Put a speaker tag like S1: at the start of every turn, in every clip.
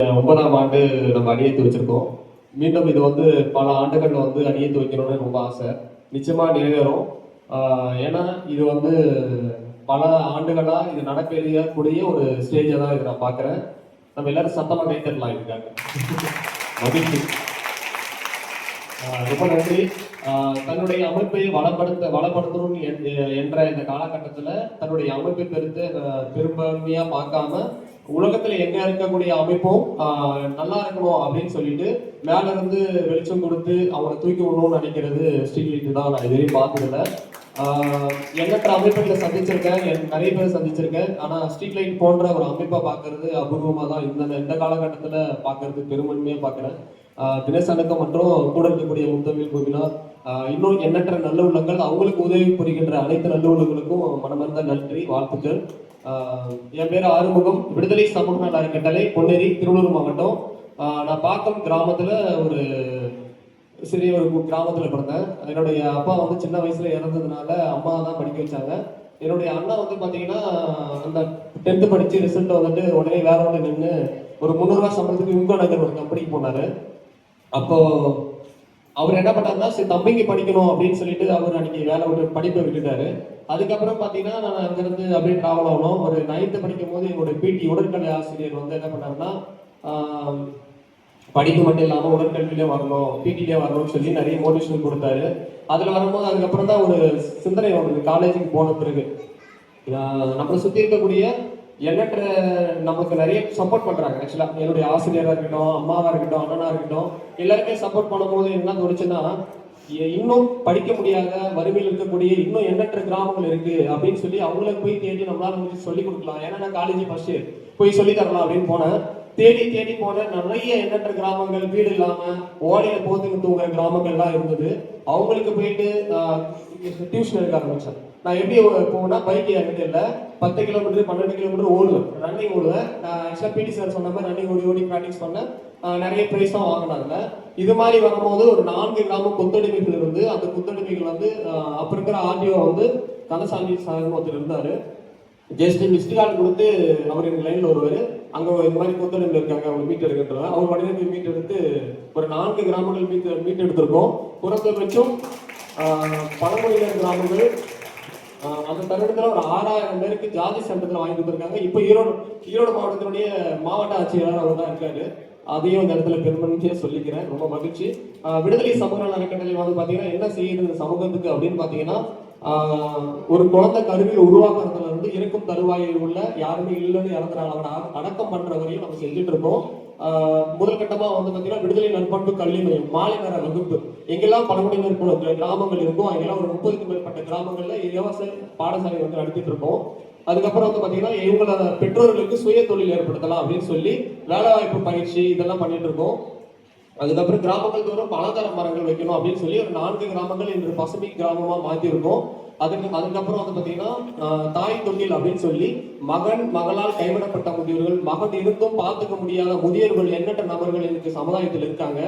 S1: 9ஆம் ஆண்டு நம்ம அடியெடுத்து வச்சிருக்கோம். மீண்டும் இது வந்து பல ஆண்டுகள்ல வந்து அடியெடுத்து வைக்கணும்னு ரொம்ப ஆசை. நிச்சயமா நிறைவேறும். ஏன்னா இது வந்து பல ஆண்டுகளா இது நடக்கக்கூடிய ஒரு ஸ்டேஜை தான் இதை நான் பார்க்குறேன். நம்ம எல்லாரும் சத்தமாக கைத்தட்டலாம் இதுக்காக. மகிழ்ச்சி. ரொம்ப நன்றி. தன்னுடைய அமைப்பை வளப்படுத்தணும் என்ற இந்த காலகட்டத்தில் தன்னுடைய அமைப்பை பெரும்பான்மையா பார்க்காம உலகத்துல எங்க இருக்கக்கூடிய அமைப்பும் நல்லா இருக்கணும் அப்படின்னு சொல்லிட்டு மேல இருந்து வெளிச்சம் கொடுத்து அவனை தூக்கி விடணும்னு நினைக்கிறது ஸ்ரீலிட்டு தான். நான் இதுவரையும் பார்த்ததில்ல. எண்ணற்ற அமைப்புகளை சந்திச்சிருக்கேன், நிறைய பேர் சந்திச்சிருக்கேன். ஆனா ஸ்ட்ரீட் லைட் போன்ற ஒரு அமைப்பை பார்க்கறது அபூர்வமா தான் இந்த காலகட்டத்துல பார்க்கறது பெருமன்மையா பார்க்கிறேன். தினசனுக்கம் மற்றும் கூட இருக்கக்கூடிய முத்தமிழ் கோவினார், இன்னும் எண்ணற்ற நல்ல உள்ளங்கள், அவங்களுக்கு உதவி புரிகின்ற அனைத்து நல்ல உள்ளங்களுக்கும் மனமார்ந்த நன்றி, வாழ்த்துக்கள். என் பேர் ஆறுமுகம், விடுதலை சமூக நல அறக்கட்டளை, பொன்னேரி, திருவள்ளூர் மாவட்டம். நான் பாக்கம் கிராமத்துல ஒரு சிறிய ஒரு கிராமத்துல பிறந்தேன். என்னுடைய அப்பா வந்து சின்ன வயசுல இறந்ததுனால அம்மா தான் படிக்க வச்சாங்க. என்னுடைய அண்ணா வந்து பாத்தீங்கன்னா அந்த 10th படிச்சு ரிசல்ட் வந்துட்டு உடனே வேற ஒன்று நின்று ஒரு 300 ரூபாய் சம்பளத்துக்கு விங்கோ நகர் ஒரு கம்பெனிக்கு போனாரு. அப்போ அவர் என்ன பண்ணாருன்னா, சரி தம்பிக்கு படிக்கணும் அப்படின்னு சொல்லிட்டு அவர் அன்னைக்கு வேலை விட்டு படிப்பை விட்டுட்டாரு. அதுக்கப்புறம் பார்த்தீங்கன்னா நான் அங்கிருந்து அப்படியே டிராவல் ஆகணும். ஒரு 9th படிக்கும் போது என்னோட பிடி உடற்கல்வி ஆசிரியர் வந்து என்ன பண்ணாருன்னா, படிப்பு மட்டும் இல்லாமல் உடற்கல்வியிலே வரணும், பிடிலே வரணும்னு சொல்லி நிறைய மோட்டிவேஷன் கொடுத்தாரு. அதில் வரும்போது அதுக்கப்புறம் தான் ஒரு சிந்தனை வந்தது. காலேஜுக்கு போன பிறகு நம்மளை சுற்றி இருக்கக்கூடிய எண்ணற்ற நமக்கு நிறைய சப்போர்ட் பண்றாங்க. ஆக்சுவலா என்னுடைய ஆசிரியராக இருக்கட்டும், அம்மாவா இருக்கட்டும், அண்ணனா இருக்கட்டும், எல்லாருமே சப்போர்ட் பண்ணும்போது என்ன தோணுச்சுன்னா, இன்னும் படிக்க முடியாத வறுமையில் இருக்கக்கூடிய இன்னும் எண்ணற்ற கிராமங்கள் இருக்கு அப்படின்னு சொல்லி அவங்களுக்கு போய் தேடி நம்மளால சொல்லி கொடுக்கலாம். ஏன்னா நான் காலேஜ் ஃபர்ஸ்ட் போய் சொல்லி தரலாம் அப்படின்னு போனேன். தேடி போன நிறைய எண்ணற்ற கிராமங்கள், வீடு இல்லாம ஓடையில போத்துக்கு தூங்குற கிராமங்கள்லாம் இருந்தது. அவங்களுக்கு போயிட்டு டியூஷன் எடுக்க ஆரம்பிச்சேன். நான் எப்படி போனா பைக் என்கிட்ட இல்லை, 10 கிலோமீட்டர் 12 கிலோமீட்டர் ஓடுவேன், ரன்னிங் ஓடுவேன். நான் ஆக்சுவலாக பிடி சார் சொன்ன மாதிரி ரன்னிங் ஓடி ப்ராக்டிஸ் பண்ணேன். நிறைய ப்ரைஸும் வாங்கினாங்க. இது மாதிரி வரும்போது ஒரு 4 கிராம கொத்தடிமைகள் இருந்து அந்த கொத்தடிமைகள் வந்து அப்போ இருக்கிற ஆர்டிஓ வந்து கந்தசாமி சார் ஒருத்தர் இருந்தாரு. ஜஸ்ட் மிஸ்டு கால் கொடுத்து அவர் எங்கள் லைனில் வருவார். அங்கே இந்த மாதிரி கொத்தடிமைகள் இருக்காங்க, அவங்க மீட் எடுக்கின்றன. அவர் உடனே மீட் எடுத்து ஒரு 4 கிராமங்கள் மீட் எடுத்திருக்கோம். குறைந்தபட்சம் பழமொழியினர் கிராமங்கள் அந்த தருணத்தில் ஒரு 6000 பேருக்கு ஜாதி சட்டத்தில் வாங்கி கொடுத்துருக்காங்க. இப்போ ஈரோடு மாவட்டத்தினுடைய மாவட்ட ஆட்சியாளர் அவர் தான் இருக்காரு. அதையும் இந்த இடத்துல பெருமகிழ்ச்சியா சொல்லிக்கிறேன். ரொம்ப மகிழ்ச்சி. விடுதலை சமூக நல அறக்கட்டளை வந்து பாத்தீங்கன்னா என்ன செய்யுது சமூகத்துக்கு அப்படின்னு பாத்தீங்கன்னா, ஒரு குழந்தை கருவியில் உருவாக்குறதுல இருந்து இருக்கும் தருவாயில் உள்ள யாருமே இல்லைன்னு இறந்துறாங்க அவனை அடக்கம் பண்ற வரையும் நம்ம செஞ்சுட்டு இருக்கோம். முதல் கட்டமா வந்து பாத்தீங்கன்னா விடுதலை நற்பண்பு கல்வி மையம், மாலை நேர வகுப்பு. எங்கெல்லாம் பழங்குடியினர் கிராமங்கள் இருக்கும் அங்கெல்லாம் ஒரு 30க்கும் மேற்பட்ட கிராமங்கள்ல இலவச பாடசாலை வந்து நடத்திட்டு இருக்கோம். அதுக்கப்புறம் வந்து பாத்தீங்கன்னா இவங்களோட பெற்றோர்களுக்கு சுய தொழில் ஏற்படுத்தலாம் அப்படின்னு சொல்லி வேலை வாய்ப்பு பயிற்சி இதெல்லாம் பண்ணிட்டு இருக்கோம். அதுக்கப்புறம் கிராமங்கள் தோறும் பலதர மரங்கள் வைக்கணும் அப்படின்னு சொல்லி ஒரு 4 கிராமங்கள் இன்று பசுமை கிராமமா மாற்றிருக்கோம். அதுக்கப்புறம் வந்து பாத்தீங்கன்னா தாய் தொழில் அப்படின்னு சொல்லி மகளால் கைவிடப்பட்ட முதியோர்கள், மகன் இருந்தும் பார்த்துக்க முடியாத முதியோர்கள் எண்ணற்ற நபர்கள் இன்னைக்கு சமுதாயத்தில் இருக்காங்க.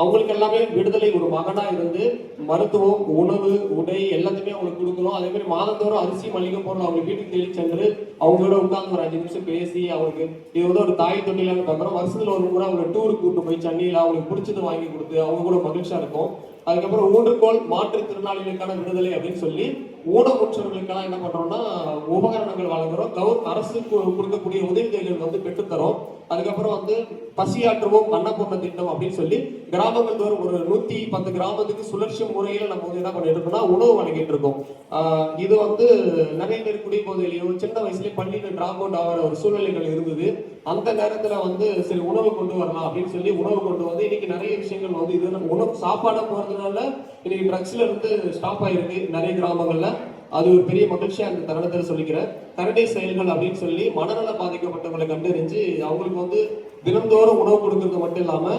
S1: அவங்களுக்கு எல்லாமே விடுதலை ஒரு மகனா இருந்து மருத்துவம், உணவு, உடை எல்லாத்தையுமே அவங்களுக்கு கொடுக்கணும். அதே மாதிரி மாதந்தோறும் அரிசி மளிகை பொருள் அவங்க வீட்டுக்கு தேடி சென்று அவங்களோட உட்கார்ந்து ஒரு 5 நிமிஷம் பேசி அவங்களுக்கு இது வந்து ஒரு தாய் தொழிலாக பார்க்குறோம். வருஷத்துல ஒரு முறை அவங்க டூருக்கு கூட்டு போய் சென்னையில் அவங்களுக்கு பிடிச்சது வாங்கி கொடுத்து அவங்க கூட மகிழ்ச்சியா இருக்கும். அதுக்கப்புறம் ஊன்றுகோல் மாற்றுத்திறனாளிகளுக்கான விடுதலை அப்படின்னு சொல்லி ஊனமுற்றவர்களுக்கெல்லாம் என்ன பண்றோம்னா உபகரணங்கள் வழங்குறோம். அரசு கொடுக்கக்கூடிய உதவித்தொகைகள் வந்து பெற்றுத்தரோம். அதுக்கப்புறம் வந்து பசியாற்றுவோம் அன்னபூர்ண திட்டம் அப்படின்னு சொல்லி கிராமங்கள் தோறும் ஒரு 110 கிராமத்துக்கு சுழற்சி முறையில நம்ம வந்து என்ன பண்ணிட்டு இருக்கோம்னா உணவு வழங்கிட்டு இருக்கோம். இது வந்து நிறைய பேர் குடிபோதையிலையோ சின்ன வயசுலயே பள்ளியில டிராப் அவுட் ஆகிற ஒரு சூழ்நிலைகள் இருந்தது. அந்த நேரத்துல வந்து சரி உணவு கொண்டு வரலாம் அப்படின்னு சொல்லி உணவு கொண்டு வந்து இன்னைக்கு நிறைய விஷயங்கள் வந்து இது உணவு சாப்பாடா போறதுனால இன்னைக்கு ட்ரக்ஸ்ல இருந்து ஸ்டாப் ஆயிருக்கு நிறைய கிராமங்கள்ல. அது ஒரு பெரிய மகிழ்ச்சியா அந்த தருணத்தில் சொல்லிக்கிறேன். கரடை செயல்கள் அப்படின்னு சொல்லி மனநல பாதிக்கப்பட்டவங்களை கண்டறிஞ்சு அவங்களுக்கு வந்து தினந்தோறும் உணவு கொடுக்கறது மட்டும் இல்லாம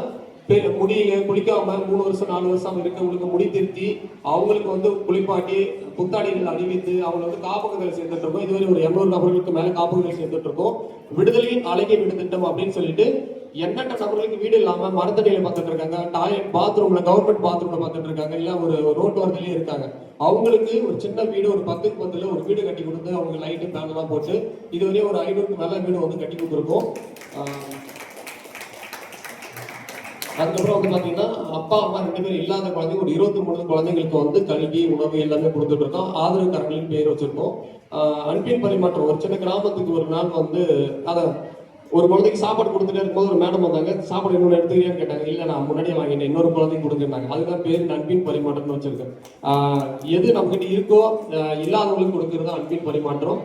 S1: முடிய குளிக்காம 3 வருஷம் 4 வருஷம் இருக்கவங்களுக்கு முடி திருத்தி அவங்களுக்கு வந்து குளிப்பாட்டி புத்தாடைகள் அணிவித்து அவங்களை வந்து காப்பகங்கள் சேர்த்துட்டு இருக்கோம். இதுவரை ஒரு 200 நபர்களுக்கு மேல காப்பகங்கள் சேர்த்துட்டு இருக்கோம். விடுதலையின் அழகிய வீடு திட்டம் அப்படின்னு சொல்லிட்டு எண்ணற்ற நபர்களுக்கு வீடு இல்லாம மரத்தடியில பார்த்துட்டு இருக்காங்க, டாய்லெட் பாத்ரூம்ல கவர்மெண்ட் பாத்ரூம்ல பார்த்துட்டு இருக்காங்க, இல்ல ஒரு ரோட்டு வரதுலயே இருக்காங்க. அவங்களுக்கு ஒரு சின்ன வீடு ஒரு 10க்கு 10ல ஒரு வீடு கட்டி கொடுத்து அவங்க லைட்டு ஃபேன் எல்லாம் போட்டு இதுவரையும் ஒரு 500க்கு மேல வீடு வந்து கட்டி கொடுத்துருக்கோம். அதுக்கப்புறம் வந்து பாத்தீங்கன்னா அப்பா அம்மா 2 பேரும் இல்லாத குழந்தைங்க ஒரு 23 குழந்தைங்களுக்கு வந்து கல்வி உணவு எல்லாமே கொடுத்துட்டு இருக்கோம். ஆதரவு கரங்களின் பேர் வச்சிருக்கோம். அன்பின் பரிமாற்றம் ஒரு சின்ன கிராமத்துக்கு ஒரு நாள் வந்து அதான் ஒரு குழந்தைக்கு சாப்பாடு கொடுத்துட்டே இருக்கும்போது ஒரு மேடம் வந்தாங்க, சாப்பாடு இன்னொன்று எடுத்துக்கிறியான்னு கேட்டாங்க. இல்லை நான் முன்னாடியே வாங்கிட்டேன், இன்னொரு குழந்தைக்கு கொடுத்துருந்தாங்க. அதுதான் பேர் அன்பின் பரிமாற்றம்னு வச்சிருக்கேன். எது நம்மகிட்ட இருக்கோ இல்லாதவங்களுக்கு கொடுக்கறது அன்பின் பரிமாற்றம்.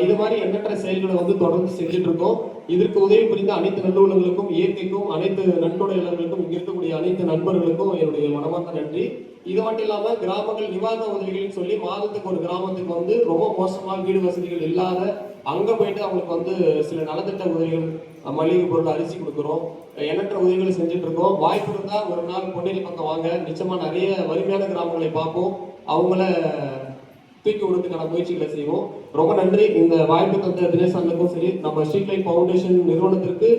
S1: இது மாதிரி எண்ணற்ற செயல்களை வந்து தொடர்ந்து செஞ்சுட்டு இருக்கோம். இதற்கு உதவி புரிந்த அனைத்து நல்லுள்ளங்களுக்கும், இயற்கைக்கும், அனைத்து நன்கொடையாளர்களுக்கும், இங்க இருக்கக்கூடிய அனைத்து நண்பர்களுக்கும் என்னுடைய மனமார்ந்த நன்றி. இது மட்டும் இல்லாம கிராமங்கள் நிவாரண உதவிகள்னு சொல்லி மாதத்துக்கு ஒரு கிராமத்துக்கு வந்து ரொம்ப மோசமா வீடு வசதிகள் இல்லாத அங்க போயிட்டு அவங்களுக்கு வந்து சில நலத்திட்ட உதவிகள், மளிகை பொருள், அரிசி கொடுக்குறோம். எண்ணற்ற உதவிகளை செஞ்சுட்டு இருக்கோம். வாய்ப்பு இருந்தா ஒரு நாள் பொன்னேரி பக்கம் வாங்க, நிச்சயமா நிறைய வறுமையான கிராமங்களை பார்ப்போம், அவங்கள தூக்கி விடுறதுக்கான முயற்சிகளை செய்வோம். ரொம்ப நன்றி. இந்த வாய்ப்பு தந்த தினேஷ் அண்ணனுக்கும் சரி, நம்ம ஸ்ட்ரீட் லைட் ஃபவுண்டேஷன் நிறுவனத்திற்கு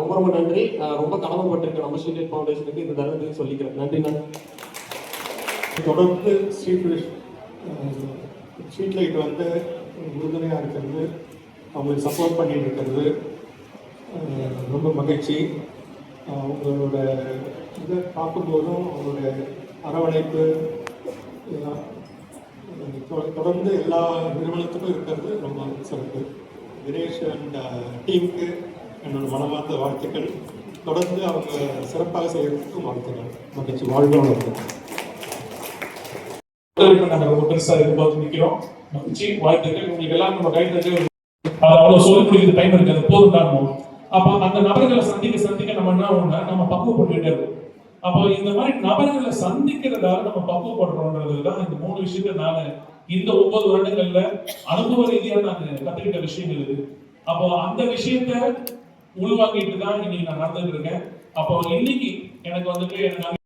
S1: ரொம்ப ரொம்ப நன்றி. ரொம்ப கடமைப்பட்டிருக்கேன் நம்ம ஸ்ட்ரீட் லைட் ஃபவுண்டேஷனுக்கு இந்த தருணத்தையும் சொல்லிக்கிறேன். நன்றி.
S2: தொடர்ந்து ஸ்ட்ரீட் லைட் வந்து உறுதுணையாக இருக்கிறது, அவங்களுக்கு சப்போர்ட் பண்ணிட்டு இருக்கிறது ரொம்ப மகிழ்ச்சி. அவங்களோட இதை பார்க்கும்போதும் அவங்களுடைய அரவணைப்பு தொடர்ந்து எல்லா நிறுவனத்துக்கும் இருக்கிறது ரொம்ப சிறப்பு. தினேஷ் அண்ட் டீமுக்கு என்னோட மனமார்ந்த வாழ்த்துக்கள். தொடர்ந்து அவங்க சிறப்பாக செய்யறதுக்கும் வாழ்த்துக்கள். மகிழ்ச்சி. வாழ்வு வளர்ந்து
S3: நாங்கள் ரொம்ப பெருசாக எதிர்பார்த்து நிற்கிறோம். மகிழ்ச்சி, வாழ்த்துக்கள். உங்களுக்கு எல்லாம் நம்ம கைது அவ்வளோ சொல்லிக் கொடுக்குறது டைம் இருக்கு, அது போதும் காரணம். அப்போ அந்த நபர்களை சந்திக்க நம்ம என்ன ஆகும்னா நம்ம பக்குவப்பட்டுக்கிட்டே இருக்கும். அப்போ இந்த மாதிரி நபர்களை சந்திக்கிறதால நம்ம பக்குவப்படுறோம்ன்றது தான் இந்த 3 விஷயத்த நான் இந்த 9 வருடங்கள்ல அனுபவ ரீதியாக நான் கத்துக்கிட்ட விஷயங்கள் இது. அப்போ அந்த விஷயத்த உள்வாங்கிட்டு தான் இன்னைக்கு நான் நடந்துட்டு இருக்கேன். அப்போ இன்னைக்கு எனக்கு வந்துட்டு